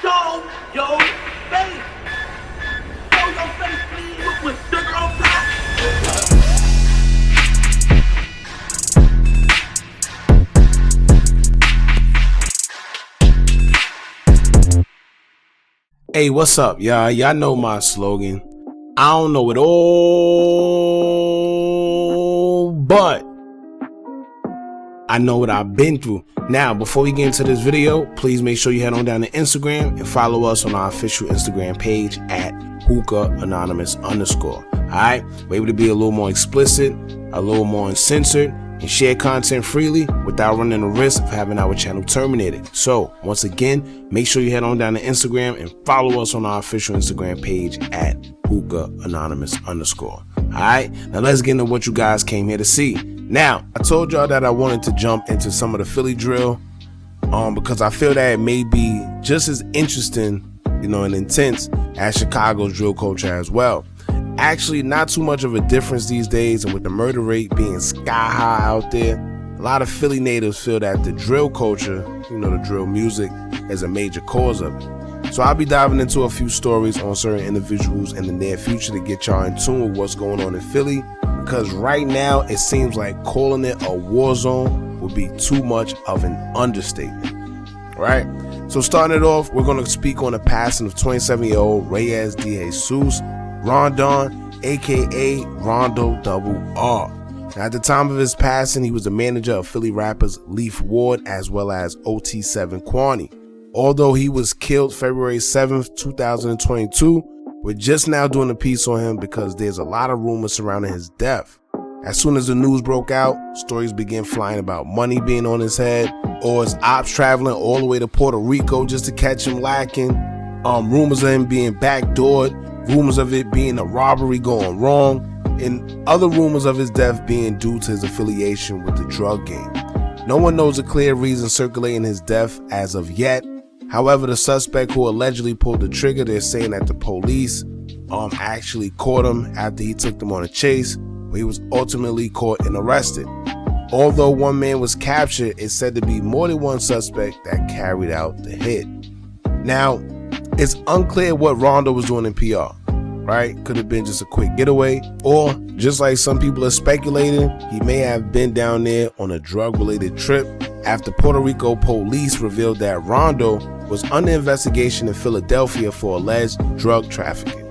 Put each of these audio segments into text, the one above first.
Show your face. Show your face, please, with sugar on top. Hey, what's up, y'all? Y'all know my slogan. I don't know it all, but I know what I've been through. Now, before we get into this video, please make sure you head on down to Instagram and follow us on our official Instagram page at hookahanonymous_. Alright? We're able to be a little more explicit, a little more uncensored, and share content freely without running the risk of having our channel terminated. So, once again, make sure you head on down to Instagram and follow us on our official Instagram page at hookahanonymous_. Alright? Now let's get into what you guys came here to see. Now, I told y'all that I wanted to jump into some of the Philly drill because I feel that it may be just as interesting, and intense as Chicago's drill culture as well. Actually, not too much of a difference these days, and with the murder rate being sky high out there, a lot of Philly natives feel that the drill culture, the drill music, is a major cause of it. So I'll be diving into a few stories on certain individuals in the near future to get y'all in tune with what's going on in Philly, because right now it seems like calling it a war zone would be too much of an understatement. Right? So starting it off, we're going to speak on the passing of 27-year-old Reyes De Jesus Rondon, aka Rondo RR. Now, at the time of his passing, he was the manager of Philly rappers Leaf Ward as well as OT7 Quanny. Although he was killed February 7th, 2022, we're just now doing a piece on him because there's a lot of rumors surrounding his death. As soon as the news broke out, stories began flying about money being on his head, or his ops traveling all the way to Puerto Rico just to catch him lacking, rumors of him being backdoored, rumors of it being a robbery going wrong, and other rumors of his death being due to his affiliation with the drug game. No one knows a clear reason circulating his death as of yet. However, the suspect who allegedly pulled the trigger, they're saying that the police actually caught him after he took them on a chase, but he was ultimately caught and arrested. Although one man was captured, it's said to be more than one suspect that carried out the hit. Now, it's unclear what Rondo was doing in PR, right? Could have been just a quick getaway, or just like some people are speculating, he may have been down there on a drug-related trip after Puerto Rico police revealed that Rondo was under investigation in Philadelphia for alleged drug trafficking.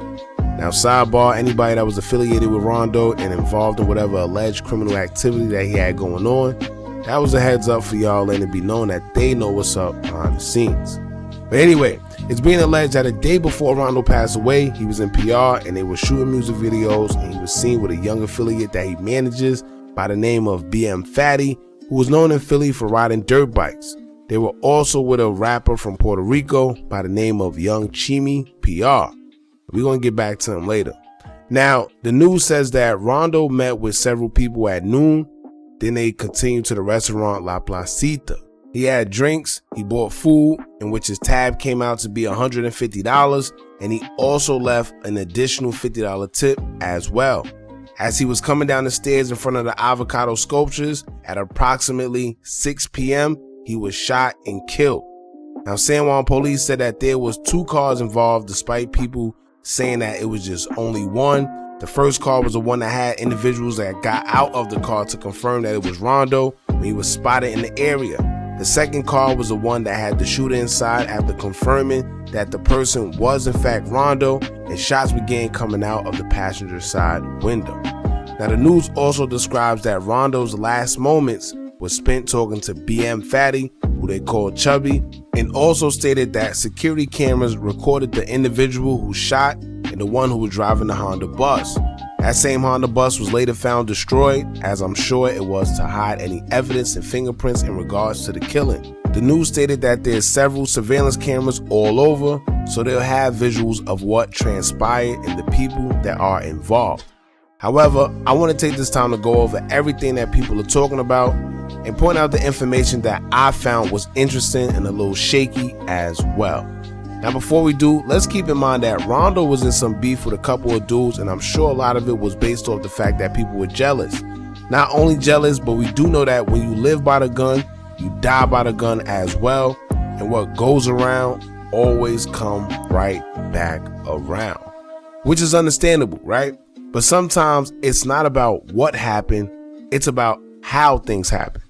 Now, sidebar, anybody that was affiliated with Rondo and involved in whatever alleged criminal activity that he had going on, that was a heads up for y'all, and it be known that they know what's up behind the scenes. But anyway, it's being alleged that a day before Rondo passed away, he was in PR and they were shooting music videos, and he was seen with a young affiliate that he manages by the name of BM Fatty, who was known in Philly for riding dirt bikes. They were also with a rapper from Puerto Rico by the name of Young Chimmy PR. We're going to get back to him later. Now, the news says that Rondo met with several people at noon. Then they continued to the restaurant La Placita. He had drinks, he bought food, in which his tab came out to be $150, and he also left an additional $50 tip as well. As he was coming down the stairs in front of the avocado sculptures at approximately 6 p.m., he was shot and killed. Now, San Juan police said that there was 2 cars involved, despite people saying that it was just only one. The first car was the one that had individuals that got out of the car to confirm that it was Rondo when he was spotted in the area. The second car was the one that had the shooter inside after confirming that the person was in fact Rondo, and shots began coming out of the passenger side window. Now, the news also describes that Rondo's last moments was spent talking to BM Fatty, who they called Chubby, and also stated that security cameras recorded the individual who shot and the one who was driving the Honda bus. That same Honda bus was later found destroyed, as I'm sure it was to hide any evidence and fingerprints in regards to the killing. The news stated that there's several surveillance cameras all over, so they'll have visuals of what transpired and the people that are involved. However, I want to take this time to go over everything that people are talking about and point out the information that I found was interesting and a little shaky as well. Now, before we do, let's keep in mind that Rondo was in some beef with a couple of dudes, and I'm sure a lot of it was based off the fact that people were jealous. Not only jealous, but we do know that when you live by the gun, you die by the gun as well. And what goes around always come right back around, which is understandable, right? But sometimes it's not about what happened, it's about how things happen.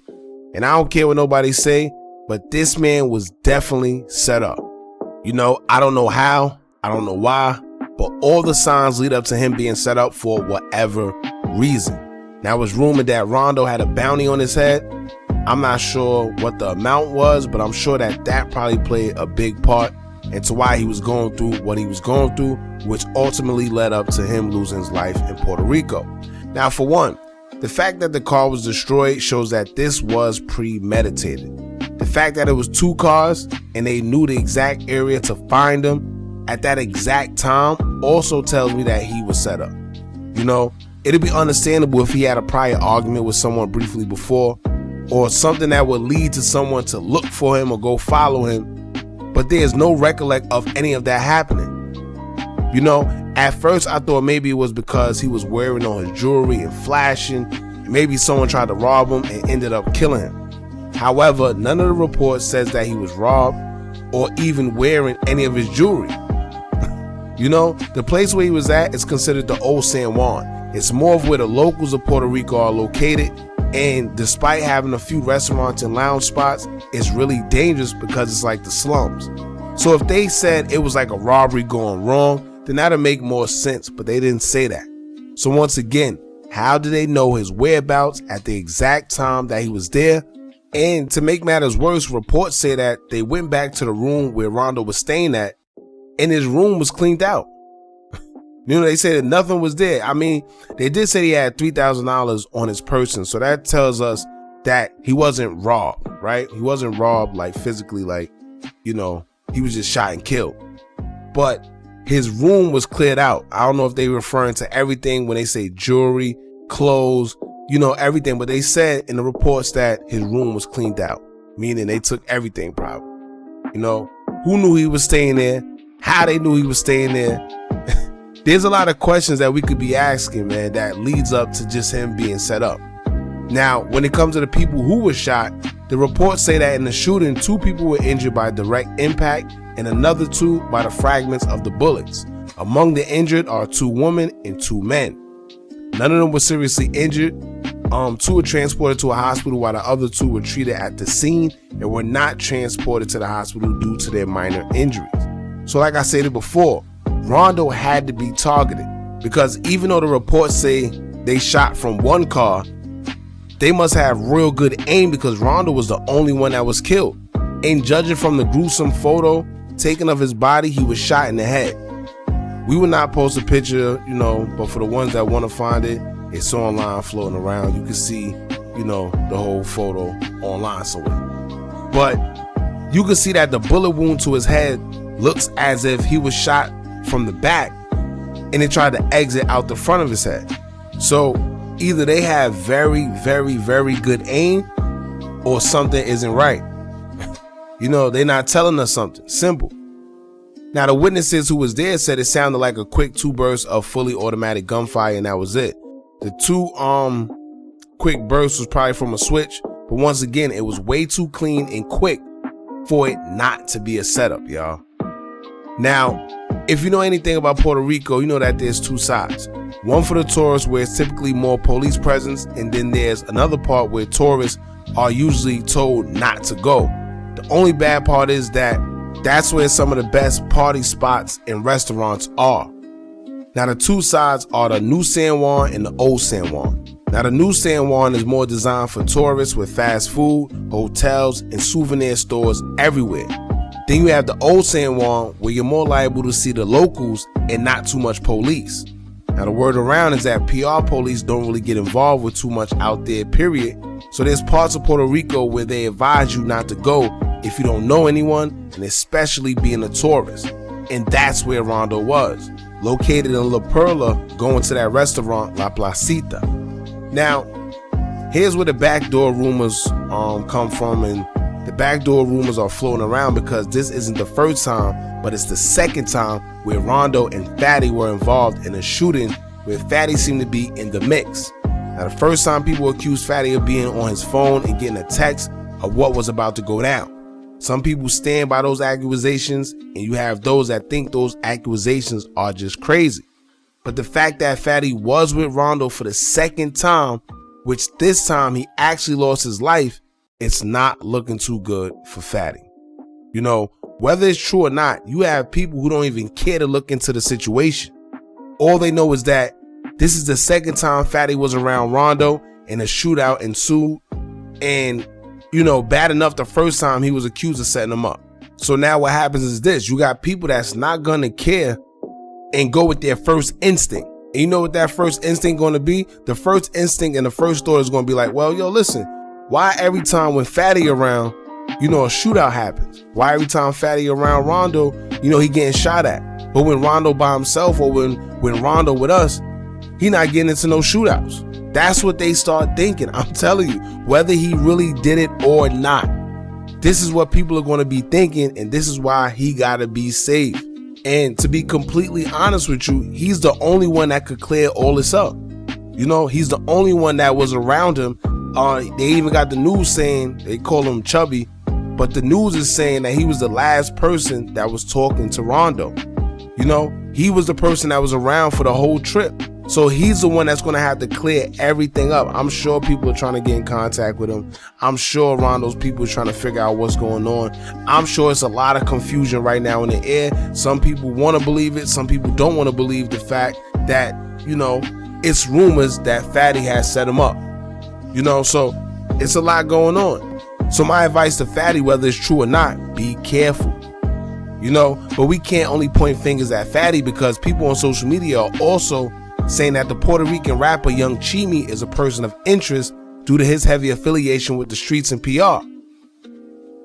And I don't care what nobody say, but this man was definitely set up. You know, I don't know how, I don't know why, but all the signs lead up to him being set up for whatever reason. Now, it's rumored that Rondo had a bounty on his head. I'm not sure what the amount was, but I'm sure that probably played a big part into why he was going through what he was going through, which ultimately led up to him losing his life in Puerto Rico. Now, for one, the fact that the car was destroyed shows that this was premeditated. The fact that it was 2 cars and they knew the exact area to find him at that exact time also tells me that he was set up. You know, it'd be understandable if he had a prior argument with someone briefly before, or something that would lead to someone to look for him or go follow him, but there's no recollect of any of that happening. You know, at first I thought maybe it was because he was wearing all his jewelry and flashing, and maybe someone tried to rob him and ended up killing him. However, none of the reports says that he was robbed or even wearing any of his jewelry. You know, the place where he was at is considered the Old San Juan. It's more of where the locals of Puerto Rico are located, and despite having a few restaurants and lounge spots, it's really dangerous because it's like the slums. So if they said it was like a robbery going wrong, then that'd make more sense, but they didn't say that. So once again, how do they know his whereabouts at the exact time that he was there? And to make matters worse, reports say that they went back to the room where Rondo was staying at, and his room was cleaned out. You know, they said that nothing was there. I mean, they did say he had $3,000 on his person, so that tells us that he wasn't robbed, right? He wasn't robbed like physically, like, you know, he was just shot and killed. But his room was cleared out. I don't know if they were referring to everything when they say jewelry, clothes, you know, everything. But they said in the reports that his room was cleaned out, meaning they took everything probably. You know, who knew he was staying there? How they knew he was staying there? There's a lot of questions that we could be asking, man, that leads up to just him being set up. Now, when it comes to the people who were shot, the reports say that in the shooting, 2 people were injured by direct impact and another 2 by the fragments of the bullets. Among the injured are 2 women and 2 men. None of them were seriously injured. 2 were transported to a hospital while the other 2 were treated at the scene and were not transported to the hospital due to their minor injuries. So like I said before, Rondo had to be targeted, because even though the reports say they shot from 1 car, they must have real good aim, because Rondo was the only one that was killed. And judging from the gruesome photo taken of his body, he was shot in the head. We will not post a picture, you know, but for the ones that want to find it, it's online floating around. You can see, you know, the whole photo online somewhere. But you can see that the bullet wound to his head looks as if he was shot from the back and it tried to exit out the front of his head. So either they have very, very, very good aim, or something isn't right. You know, they're not telling us something simple. Now, the witnesses who was there said it sounded like a quick 2 bursts of fully automatic gunfire, and that was it. The 2 quick bursts was probably from a switch, but once again, it was way too clean and quick for it not to be a setup, y'all. Now, if you know anything about Puerto Rico, you know that there's 2 sides. One for the tourists, where it's typically more police presence, and then there's another part where tourists are usually told not to go. The only bad part is that that's where some of the best party spots and restaurants are. Now, the 2 sides are the New San Juan and the Old San Juan. Now, the New San Juan is more designed for tourists with fast food, hotels, and souvenir stores everywhere. Then you have the Old San Juan, where you're more liable to see the locals and not too much police. Now, the word around is that PR police don't really get involved with too much out there, period. So there's parts of Puerto Rico where they advise you not to go if you don't know anyone, and especially being a tourist. And that's where Rondo was, located in La Perla, going to that restaurant, La Placita. Now, here's where the backdoor rumors come from, and the backdoor rumors are floating around because this isn't the first time, but it's the second time where Rondo and Fatty were involved in a shooting where Fatty seemed to be in the mix. Now, the first time people accused Fatty of being on his phone and getting a text of what was about to go down. Some people stand by those accusations, and you have those that think those accusations are just crazy. But the fact that Fatty was with Rondo for the second time, which this time he actually lost his life, it's not looking too good for Fatty. You know, whether it's true or not, you have people who don't even care to look into the situation. All they know is that this is the second time Fatty was around Rondo and a shootout ensued. And, you know, bad enough the first time he was accused of setting him up. So now what happens is this. You got people that's not going to care and go with their first instinct. And you know what that first instinct going to be? The first instinct and the first thought is going to be like, well, yo, listen, why every time when Fatty around, you know, a shootout happens? Why every time Fatty around Rondo, you know, he getting shot at? But when Rondo by himself or when Rondo with us, he not getting into no shootouts. That's what they start thinking. I'm telling you, whether he really did it or not, this is what people are going to be thinking, and this is why he got to be saved. And to be completely honest with you, he's the only one that could clear all this up. You know, he's the only one that was around him. They even got the news saying, they call him Chubby, but the news is saying that he was the last person that was talking to Rondo. You know, he was the person that was around for the whole trip. So he's the one that's going to have to clear everything up. I'm sure people are trying to get in contact with him. I'm sure Rondo's people are trying to figure out what's going on. I'm sure it's a lot of confusion right now in the air. Some people want to believe it. Some people don't want to believe the fact that, you know, it's rumors that Fatty has set him up. You know, so it's a lot going on. So my advice to Fatty, whether it's true or not, be careful. You know, but we can't only point fingers at Fatty, because people on social media are also saying that the Puerto Rican rapper Young Chimmy is a person of interest due to his heavy affiliation with the streets and PR.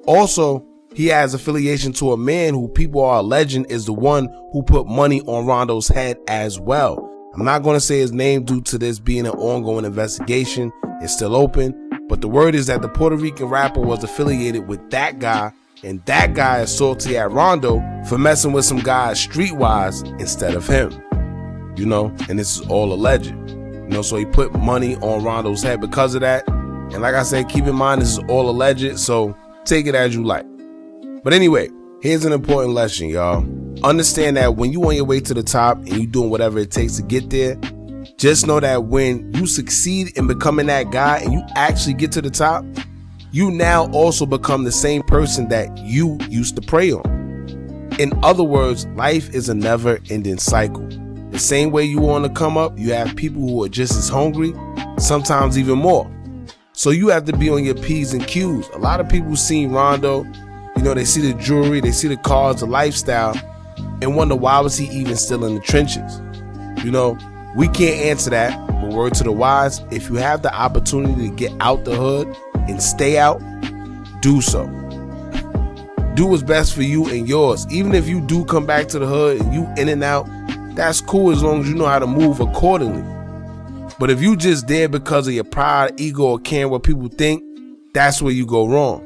Also, he has affiliation to a man who people are alleging is the one who put money on Rondo's head as well. I'm not going to say his name due to this being an ongoing investigation. It's still open, but the word is that the Puerto Rican rapper was affiliated with that guy, and that guy is salty at Rondo for messing with some guys streetwise instead of him. You know, and this is all alleged. You know, so he put money on Rondo's head because of that. And like I said, keep in mind, this is all alleged, so take it as you like. But anyway, here's an important lesson, y'all. Understand that when you on your way to the top and you doing whatever it takes to get there, just know that when you succeed in becoming that guy and you actually get to the top, you now also become the same person that you used to prey on. In other words, life is a never-ending cycle. The same way you want to come up, you have people who are just as hungry, sometimes even more. So you have to be on your P's and Q's. A lot of people seen Rondo, you know, they see the jewelry, they see the cars, the lifestyle, and wonder why was he even still in the trenches. You know, we can't answer that, but word to the wise, if you have the opportunity to get out the hood and stay out, do so. Do what's best for you and yours. Even if you do come back to the hood and you in and out, that's cool as long as you know how to move accordingly. But if you just there because of your pride, ego, or caring what people think, that's where you go wrong.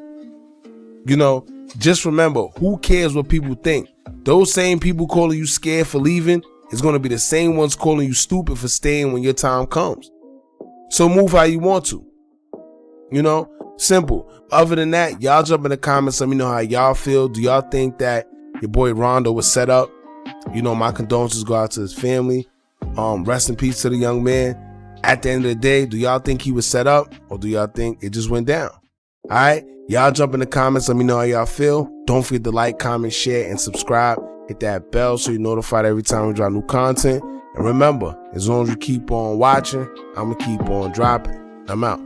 You know, just remember, who cares what people think? Those same people calling you scared for leaving is going to be the same ones calling you stupid for staying when your time comes. So move how you want to. You know, simple. Other than that, y'all jump in the comments. Let me know how y'all feel. Do y'all think that your boy Rondo was set up? You know, my condolences go out to his family. Rest in peace to the young man. At the end of the day, do y'all think he was set up, or do y'all think it just went down? All right, y'all jump in the comments. Let me know how y'all feel. Don't forget to like, comment, share, and subscribe. Hit that bell so you're notified every time we drop new content. And remember, as long as you keep on watching, I'm going to keep on dropping. I'm out.